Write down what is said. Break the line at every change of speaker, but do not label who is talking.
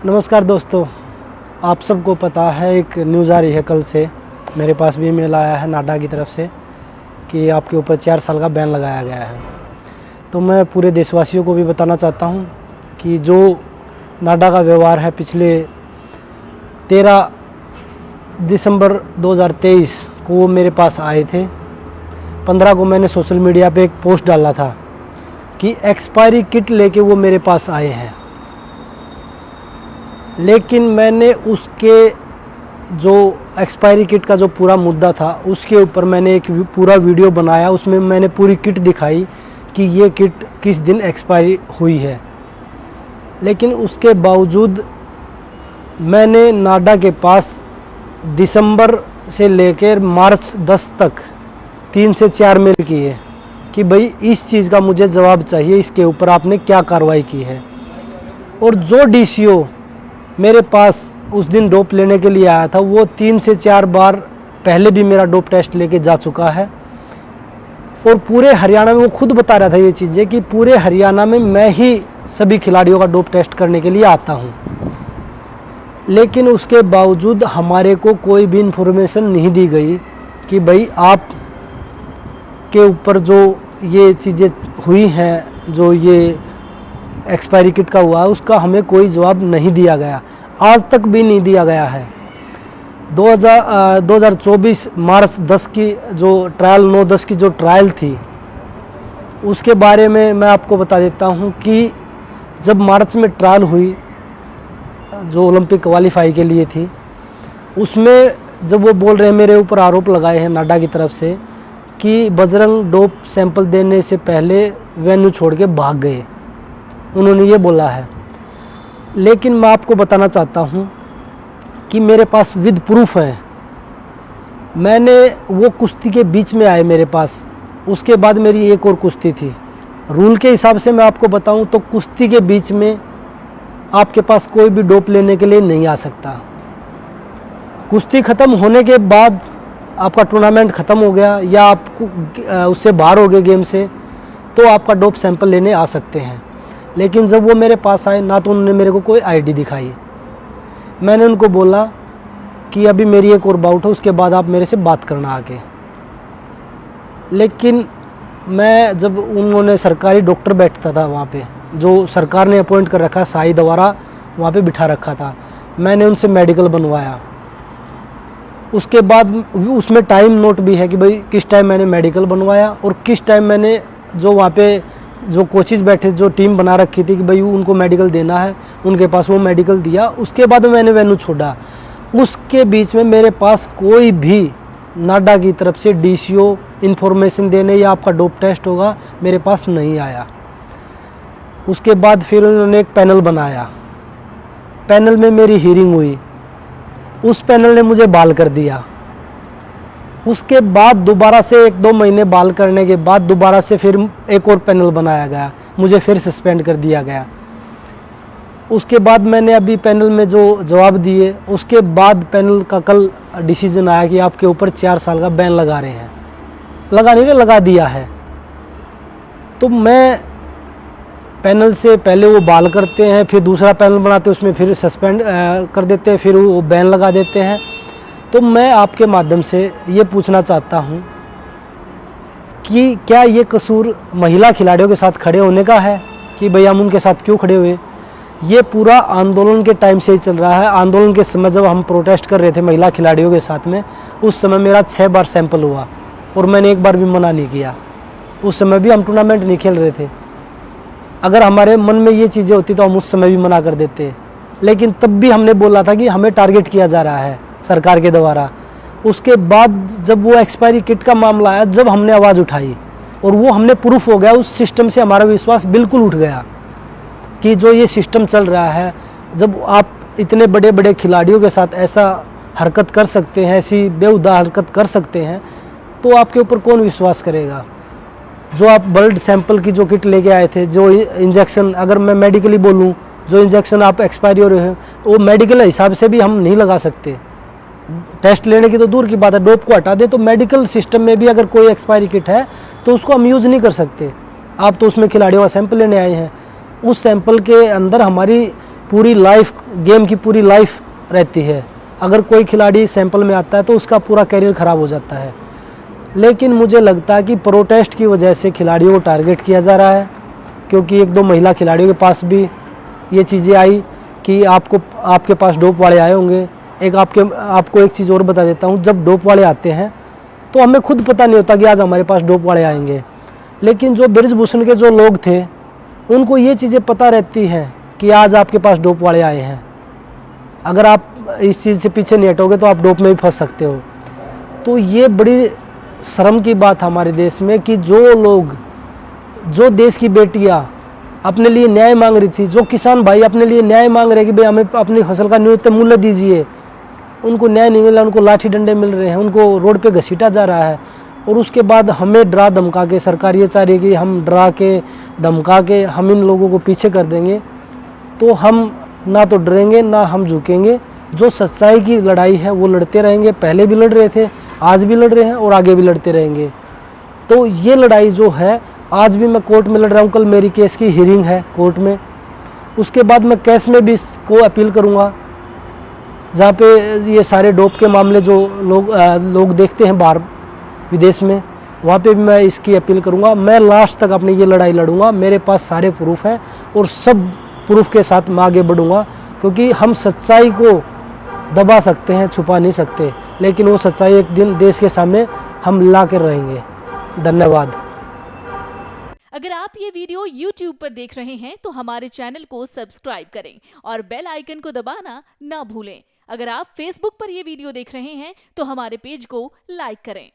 नमस्कार दोस्तों, आप सबको पता है एक न्यूज़ आ रही है कल से, मेरे पास भी ईमेल आया है नाडा की तरफ से कि आपके ऊपर 4 साल का बैन लगाया गया है। तो मैं पूरे देशवासियों को भी बताना चाहता हूं कि जो नाडा का व्यवहार है पिछले 13 दिसंबर 2023 को वो मेरे पास आए थे। 15 को मैंने सोशल मीडिया पे एक पोस्ट डाला था कि एक्सपायरी किट लेके वो मेरे पास आए हैं, लेकिन मैंने उसके जो एक्सपायरी किट का जो पूरा मुद्दा था उसके ऊपर मैंने एक पूरा वीडियो बनाया। उसमें मैंने पूरी किट दिखाई कि ये किट किस दिन एक्सपायरी हुई है। लेकिन उसके बावजूद मैंने नाडा के पास दिसंबर से लेकर मार्च 10 तक 3 से 4 मेल किए कि भाई इस चीज़ का मुझे जवाब चाहिए, इसके ऊपर आपने क्या कार्रवाई की है। और जो डीसीओ मेरे पास उस दिन डोप लेने के लिए आया था वो 3 से 4 बार पहले भी मेरा डोप टेस्ट लेके जा चुका है। और पूरे हरियाणा में वो खुद बता रहा था ये चीज़ें कि पूरे हरियाणा में मैं ही सभी खिलाड़ियों का डोप टेस्ट करने के लिए आता हूँ। लेकिन उसके बावजूद हमारे को कोई भी इन्फॉर्मेशन नहीं दी गई कि भाई आप के ऊपर जो ये चीज़ें हुई हैं, जो ये एक्सपायरी किट का हुआ है, उसका हमें कोई जवाब नहीं दिया गया, आज तक भी नहीं दिया गया है। 2024 मार्च 10 की जो ट्रायल 9-10 की जो ट्रायल थी उसके बारे में मैं आपको बता देता हूं कि जब मार्च में ट्रायल हुई जो ओलंपिक क्वालिफाई के लिए थी, उसमें जब वो बोल रहे हैं, मेरे ऊपर आरोप लगाए हैं नाडा की तरफ से कि बजरंग डोप सैंपल देने से पहले वेन्यू छोड़ के भाग गए, उन्होंने ये बोला है। लेकिन मैं आपको बताना चाहता हूँ कि मेरे पास विद प्रूफ है। मैंने वो कुश्ती के बीच में आए मेरे पास, उसके बाद मेरी एक और कुश्ती थी। रूल के हिसाब से मैं आपको बताऊं तो कुश्ती के बीच में आपके पास कोई भी डोप लेने के लिए नहीं आ सकता। कुश्ती ख़त्म होने के बाद आपका टूर्नामेंट ख़त्म हो गया या आप उससे बाहर हो गए गेम से, तो आपका डोप सैंपल लेने आ सकते हैं। लेकिन जब वो मेरे पास आए ना तो उन्होंने मेरे को कोई आईडी दिखाई। मैंने उनको बोला कि अभी मेरी एक और बाउट है, उसके बाद आप मेरे से बात करना आके। लेकिन मैं जब उन्होंने सरकारी डॉक्टर बैठता था वहाँ पे, जो सरकार ने अपॉइंट कर रखा, साई द्वारा वहाँ पे बिठा रखा था, मैंने उनसे मेडिकल बनवाया। उसके बाद उसमें टाइम नोट भी है कि भाई किस टाइम मैंने मेडिकल बनवाया और किस टाइम मैंने जो वहाँ पे जो कोचेज़ बैठे, जो टीम बना रखी थी कि भाई उनको मेडिकल देना है, उनके पास वो मेडिकल दिया। उसके बाद मैंने वेन्यू छोड़ा। उसके बीच में मेरे पास कोई भी नाडा की तरफ से डीसीओ इन्फॉर्मेशन देने या आपका डोप टेस्ट होगा मेरे पास नहीं आया। उसके बाद फिर उन्होंने एक पैनल बनाया, पैनल में मेरी हियरिंग हुई, उस पैनल ने मुझे बहाल कर दिया। उसके बाद दोबारा से 1-2 महीने बहाल करने के बाद दोबारा से फिर एक और पैनल बनाया गया, मुझे फिर सस्पेंड कर दिया गया। उसके बाद मैंने अभी पैनल में जो जवाब दिए, उसके बाद पैनल का कल डिसीजन आया कि आपके ऊपर 4 साल का बैन लगा रहे हैं। लगा नहीं, लगा दिया है। तो मैं पैनल से पहले वो बहाल करते हैं, फिर दूसरा पैनल बनाते हैं, उसमें फिर सस्पेंड कर देते हैं, फिर वो बैन लगा देते हैं। तो मैं आपके माध्यम से ये पूछना चाहता हूँ कि क्या ये कसूर महिला खिलाड़ियों के साथ खड़े होने का है कि भई हम उनके साथ क्यों खड़े हुए। ये पूरा आंदोलन के टाइम से ही चल रहा है। आंदोलन के समय जब हम प्रोटेस्ट कर रहे थे महिला खिलाड़ियों के साथ में, उस समय मेरा 6 बार सैंपल हुआ और मैंने एक बार भी मना नहीं किया। उस समय भी हम टूर्नामेंट नहीं खेल रहे थे। अगर हमारे मन में ये चीज़ें होती तो हम उस समय भी मना कर देते, लेकिन तब भी हमने बोला था कि हमें टारगेट किया जा रहा है सरकार के द्वारा। उसके बाद जब वो एक्सपायरी किट का मामला आया, जब हमने आवाज़ उठाई और वो हमने प्रूफ हो गया, उस सिस्टम से हमारा विश्वास बिल्कुल उठ गया कि जो ये सिस्टम चल रहा है, जब आप इतने बड़े बड़े खिलाड़ियों के साथ ऐसा हरकत कर सकते हैं, ऐसी बेहुदा हरकत कर सकते हैं, तो आपके ऊपर कौन विश्वास करेगा। जो आप ब्लड सैंपल की जो किट लेके आए थे, जो इंजेक्शन, अगर मैं मेडिकली बोलूँ, जो इंजेक्शन आप एक्सपायरी हो रहे हैं वो मेडिकल हिसाब से भी हम नहीं लगा सकते। टेस्ट लेने की तो दूर की बात है, डोप को हटा दे तो मेडिकल सिस्टम में भी अगर कोई एक्सपायरी किट है तो उसको हम यूज़ नहीं कर सकते। आप तो उसमें खिलाड़ियों का सैंपल लेने आए हैं, उस सैंपल के अंदर हमारी पूरी लाइफ, गेम की पूरी लाइफ रहती है। अगर कोई खिलाड़ी सैंपल में आता है तो उसका पूरा करियर ख़राब हो जाता है। लेकिन मुझे लगता है कि प्रोटेस्ट की वजह से खिलाड़ियों को टारगेट किया जा रहा है, क्योंकि एक दो महिला खिलाड़ियों के पास भी ये चीज़ें आई कि आपके पास डोप वाले आए होंगे। आपको एक चीज़ और बता देता हूँ, जब डोप वाले आते हैं तो हमें खुद पता नहीं होता कि आज हमारे पास डोप वाले आएंगे, लेकिन जो ब्रिजभूषण के जो लोग थे उनको ये चीज़ें पता रहती हैं कि आज आपके पास डोप वाले आए हैं। अगर आप इस चीज़ से पीछे नहीं हटोगे तो आप डोप में भी फंस सकते हो। तो ये बड़ी शर्म की बात है हमारे देश में कि जो देश की बेटियां अपने लिए न्याय मांग रही थी, जो किसान भाई अपने लिए न्याय मांग रहे कि भाई हमें अपनी फसल का न्यूनतम मूल्य दीजिए, उनको न्याय नहीं मिला, उनको लाठी डंडे मिल रहे हैं, उनको रोड पे घसीटा जा रहा है। और उसके बाद हमें डरा धमका के, सरकार ये चाह रही है कि हम डरा के धमका के हम इन लोगों को पीछे कर देंगे। तो हम ना तो डरेंगे ना हम झुकेंगे। जो सच्चाई की लड़ाई है वो लड़ते रहेंगे, पहले भी लड़ रहे थे, आज भी लड़ रहे हैं और आगे भी लड़ते रहेंगे। तो ये लड़ाई जो है, आज भी मैं कोर्ट में लड़ रहा हूँ, कल मेरी केस की हियरिंग है कोर्ट में। उसके बाद मैं केस में भी इसको अपील करूँगा, जहाँ पे ये सारे डोप के मामले जो लोग देखते हैं बाहर विदेश में, वहाँ पे भी मैं इसकी अपील करूँगा। मैं लास्ट तक अपनी ये लड़ाई लड़ूंगा। मेरे पास सारे प्रूफ हैं और सब प्रूफ के साथ मैं आगे बढ़ूँगा, क्योंकि हम सच्चाई को दबा सकते हैं, छुपा नहीं सकते, लेकिन वो सच्चाई एक दिन देश के सामने हम ला कर रहेंगे। धन्यवाद।
अगर आप ये वीडियो YouTube पर देख रहे हैं तो हमारे चैनल को सब्सक्राइब करें और बेल आइकन को दबाना ना भूलें। अगर आप Facebook पर ये वीडियो देख रहे हैं तो हमारे पेज को लाइक करें।